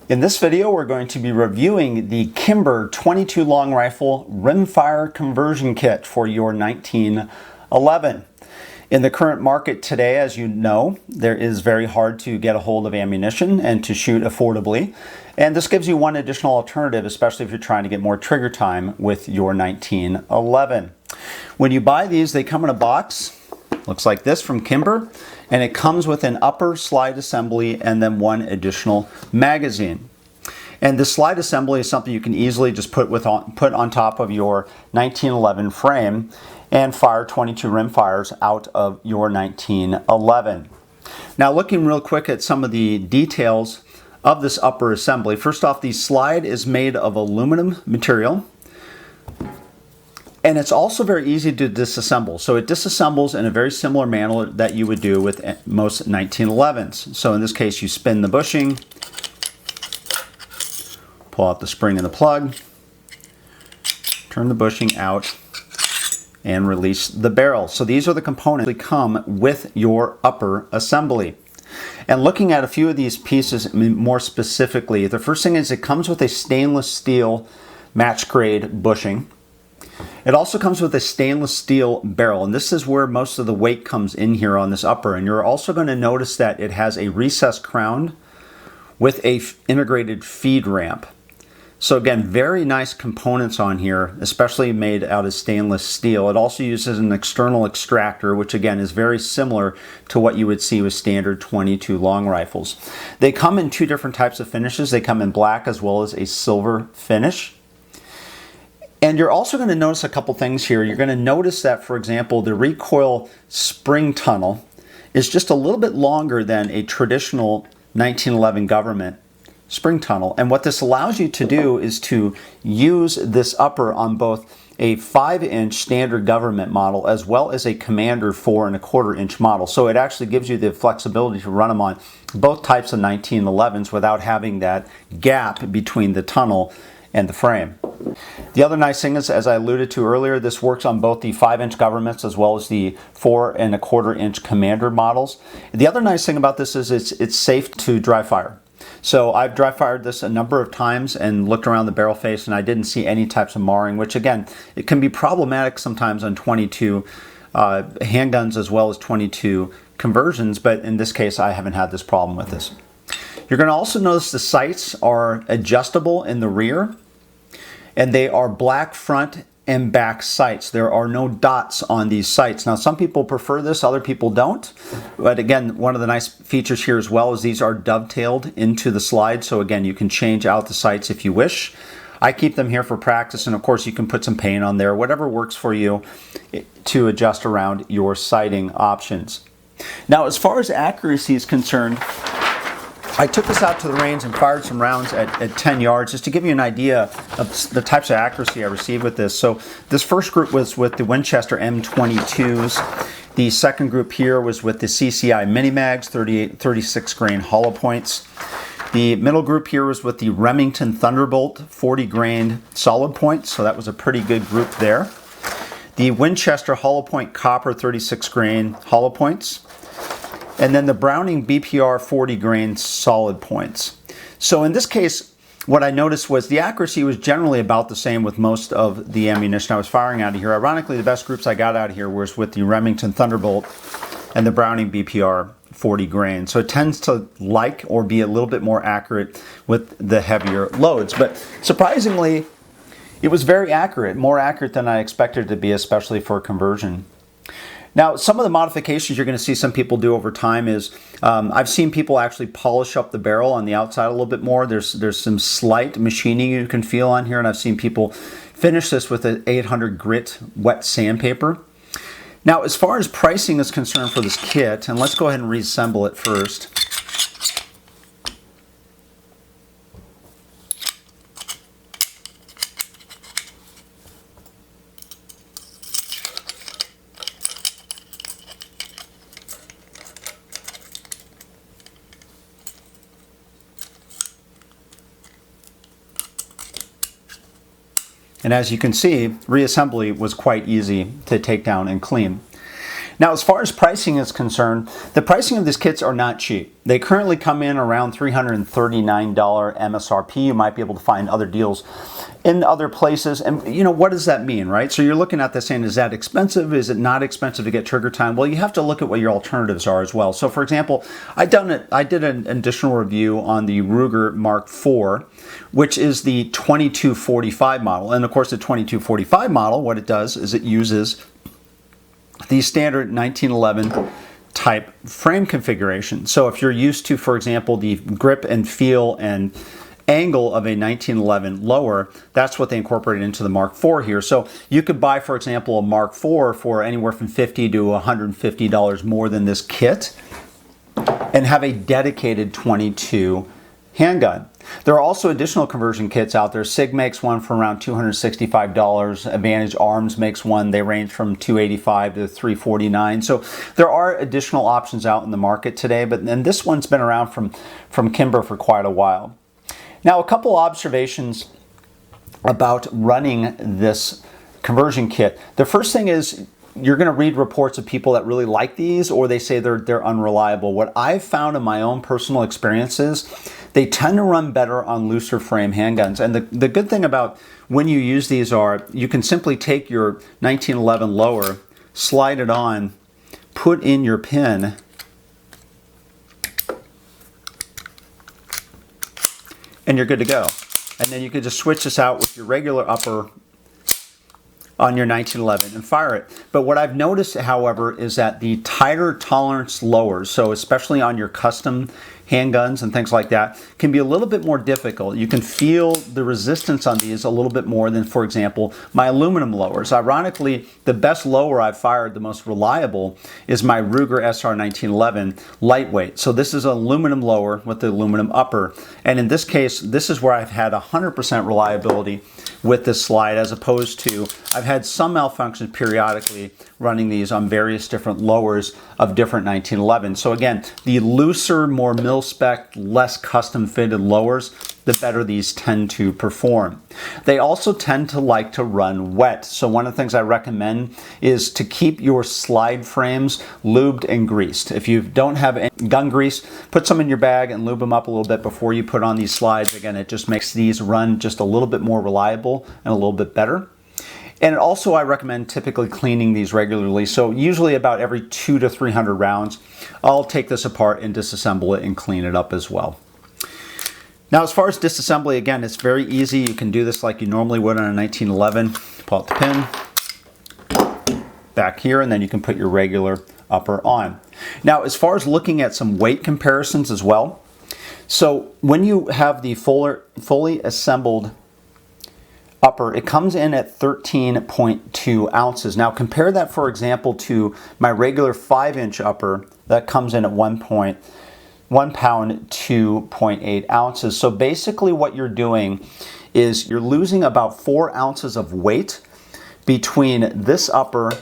In this video, we're going to be reviewing the Kimber 22 long rifle rimfire conversion kit for your 1911. In the current market today, as you know, there is very hard to get a hold of ammunition and to shoot affordably. And this gives you one additional alternative, especially if you're trying to get more trigger time with your 1911. When you buy these, they come in a box. Looks like this from Kimber, and it comes with an upper slide assembly and then one additional magazine. And the slide assembly is something you can easily just put on top of your 1911 frame and fire 22 rim fires out of your 1911. Now, looking real quick at some of the details of this upper assembly. First off, the slide is made of aluminum material. And it's also very easy to disassemble. So it disassembles in a very similar manner that you would do with most 1911s. So in this case, you spin the bushing, pull out the spring and the plug, turn the bushing out, and release the barrel. So these are the components that come with your upper assembly. And looking at a few of these pieces more specifically, the first thing is it comes with a stainless steel match grade bushing. It also comes with a stainless steel barrel, and this is where most of the weight comes in here on this upper. And you're also going to notice that it has a recessed crown with a integrated feed ramp. So again, very nice components on here, especially made out of stainless steel. It also uses an external extractor, which again is very similar to what you would see with standard 22 long rifles. They come in two different types of finishes. They come in black as well as a silver finish. And you're also going to notice a couple things here. You're going to notice that, for example, the recoil spring tunnel is just a little bit longer than a traditional 1911 government spring tunnel. And what this allows you to do is to use this upper on both a 5-inch standard government model as well as a Commander 4¼ inch model. So it actually gives you the flexibility to run them on both types of 1911s without having that gap between the tunnel and the frame. The other nice thing is, as I alluded to earlier, this works on both the 5-inch governments as well as the 4¼ inch Commander models. The other nice thing about this is it's safe to dry fire. So I've dry fired this a number of times and looked around the barrel face, and I didn't see any types of marring, which again, it can be problematic sometimes on 22 handguns as well as 22 conversions, but in this case I haven't had this problem with this. You're going to also notice the sights are adjustable in the rear, and they are black front and back sights. There are no dots on these sights. Now, some people prefer this, other people don't. But again, one of the nice features here as well is these are dovetailed into the slide. So again, you can change out the sights if you wish. I keep them here for practice, and of course you can put some paint on there, whatever works for you to adjust around your sighting options. Now, as far as accuracy is concerned, I took this out to the range and fired some rounds at 10 yards just to give you an idea of the types of accuracy I received with this. So this first group was with the Winchester M22s. The second group here was with the CCI Mini Mags, 36 grain hollow points. The middle group here was with the Remington Thunderbolt 40 grain solid points, so that was a pretty good group there. The Winchester Hollow Point Copper 36 grain hollow points. And then the Browning BPR 40 grain solid points. So in this case, what I noticed was the accuracy was generally about the same with most of the ammunition I was firing out of here. Ironically, the best groups I got out of here was with the Remington Thunderbolt and the Browning BPR 40 grain. So it tends to like or be a little bit more accurate with the heavier loads. But surprisingly, it was very accurate, more accurate than I expected it to be, especially for conversion. Now, some of the modifications you're going to see some people do over time is I've seen people actually polish up the barrel on the outside a little bit more. There's some slight machining you can feel on here, and I've seen people finish this with an 800 grit wet sandpaper. Now, as far as pricing is concerned for this kit, and let's go ahead and reassemble it first. And as you can see, reassembly was quite easy to take down and clean. Now, as far as pricing is concerned, the pricing of these kits are not cheap. They currently come in around $339 MSRP. You might be able to find other deals in other places. And what does that mean, right? So you're looking at this saying, is that expensive? Is it not expensive to get trigger time? Well, you have to look at what your alternatives are as well. So for example, I did an additional review on the Ruger Mark IV, which is the 2245 model. And of course, the 2245 model, what it does is it uses the standard 1911 type frame configuration. So if you're used to, for example, the grip and feel and angle of a 1911 lower, that's what they incorporated into the Mark IV here. So you could buy, for example, a Mark IV for anywhere from $50 to $150 more than this kit and have a dedicated 22 handgun. There are also additional conversion kits out there. SIG makes one for around $265. Advantage Arms makes one. They range from $285 to $349. So there are additional options out in the market today, and this one's been around from Kimber for quite a while. Now, a couple observations about running this conversion kit. The first thing is you're going to read reports of people that really like these, or they say they're unreliable. What I've found in my own personal experiences, they tend to run better on looser frame handguns. And the good thing about when you use these are you can simply take your 1911 lower, slide it on, put in your pin, and you're good to go. And then you can just switch this out with your regular upper on your 1911 and fire it. But what I've noticed, however, is that the tighter tolerance lowers, so especially on your custom handguns and things like that, can be a little bit more difficult. You can feel the resistance on these a little bit more than, for example, my aluminum lowers. Ironically, the best lower I've fired, the most reliable, is my Ruger SR 1911 lightweight. So this is an aluminum lower with the aluminum upper. And in this case, this is where I've had 100% reliability with this slide, as opposed to I've had some malfunctions periodically running these on various different lowers of different 1911. So again, the looser, more mil-spec, less custom fitted lowers, the better these tend to perform. They also tend to like to run wet. So one of the things I recommend is to keep your slide frames lubed and greased. If you don't have any gun grease, put some in your bag and lube them up a little bit before you put on these slides. Again, it just makes these run just a little bit more reliable and a little bit better. And also I recommend typically cleaning these regularly. So usually about every 200 to 300 rounds, I'll take this apart and disassemble it and clean it up as well. Now, as far as disassembly, again, it's very easy. You can do this like you normally would on a 1911. Pull out the pin back here, and then you can put your regular upper on. Now, as far as looking at some weight comparisons as well, so when you have the fully assembled upper, it comes in at 13.2 ounces. Now compare that, for example, to my regular 5-inch upper that comes in at 1 pound, 2.8 ounces. So basically what you're doing is you're losing about 4 ounces of weight between this upper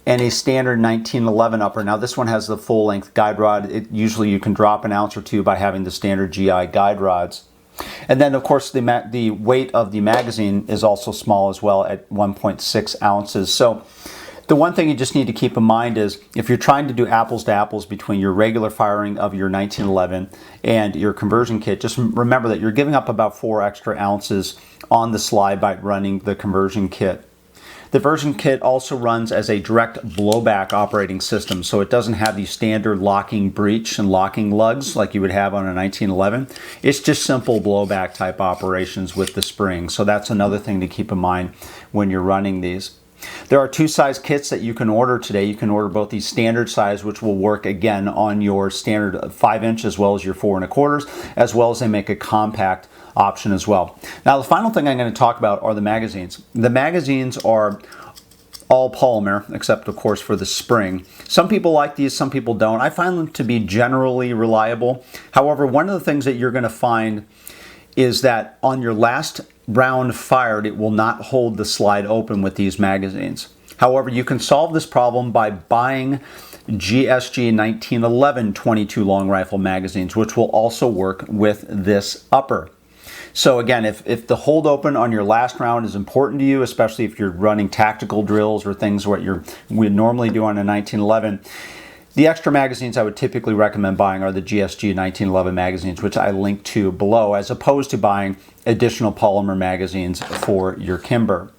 and a standard 1911 upper. Now this one has the full length guide rod. Usually you can drop an ounce or two by having the standard GI guide rods. And then, of course, the weight of the magazine is also small as well at 1.6 ounces. So the one thing you just need to keep in mind is if you're trying to do apples to apples between your regular firing of your 1911 and your conversion kit, just remember that you're giving up about 4 extra ounces on the slide by running the conversion kit. The conversion kit also runs as a direct blowback operating system, so it doesn't have the standard locking breech and locking lugs like you would have on a 1911. It's just simple blowback type operations with the spring, so that's another thing to keep in mind when you're running these. There are 2 size kits that you can order today. You can order both the standard size, which will work again on your standard 5-inch as well as your 4 1/4, as well as they make a compact option as well. Now the final thing I'm going to talk about are the magazines. The magazines are all polymer, except of course for the spring. Some people like these, some people don't. I find them to be generally reliable. However, one of the things that you're going to find is that on your last round fired, it will not hold the slide open with these magazines. However, you can solve this problem by buying GSG 1911 22 long rifle magazines, which will also work with this upper. So again, if the hold open on your last round is important to you, especially if you're running tactical drills or things what we normally do on a 1911, the extra magazines I would typically recommend buying are the GSG 1911 magazines, which I link to below, as opposed to buying additional polymer magazines for your Kimber.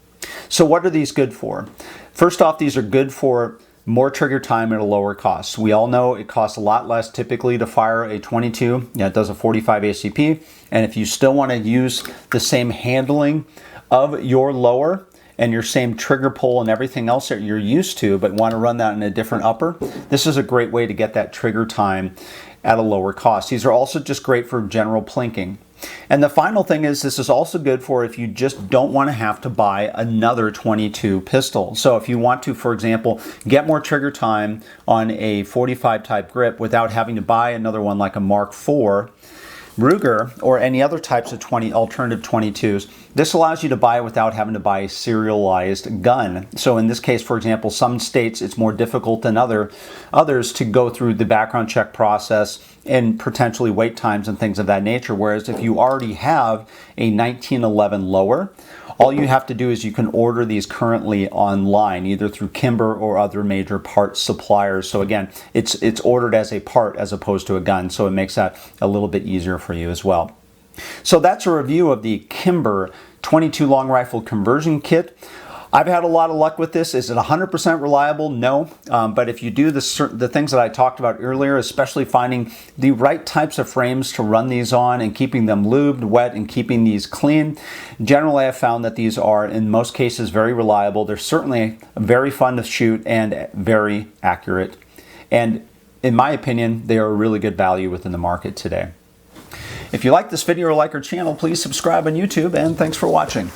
So what are these good for? First off, these are good for more trigger time at a lower cost. We all know it costs a lot less typically to fire a 22. It does a 45 ACP. And if you still want to use the same handling of your lower and your same trigger pull and everything else that you're used to, but want to run that in a different upper, this is a great way to get that trigger time at a lower cost. These are also just great for general plinking. And the final thing is, this is also good for if you just don't want to have to buy another 22 pistol. So if you want to, for example, get more trigger time on a 45 type grip without having to buy another one like a Mark IV Ruger or any other types of alternative 22s, this allows you to buy it without having to buy a serialized gun. So in this case, for example, some states it's more difficult than others to go through the background check process and potentially wait times and things of that nature. Whereas if you already have a 1911 lower, all you have to do is you can order these currently online, either through Kimber or other major parts suppliers. So again, it's ordered as a part as opposed to a gun, so it makes that a little bit easier for you as well. So that's a review of the Kimber 22 long rifle conversion kit. I've had a lot of luck with this. Is it 100% reliable? No. But if you do the things that I talked about earlier, especially finding the right types of frames to run these on and keeping them lubed, wet, and keeping these clean, generally I've found that these are, in most cases, very reliable. They're certainly very fun to shoot and very accurate. And in my opinion, they are a really good value within the market today. If you like this video or like our channel, please subscribe on YouTube, and thanks for watching.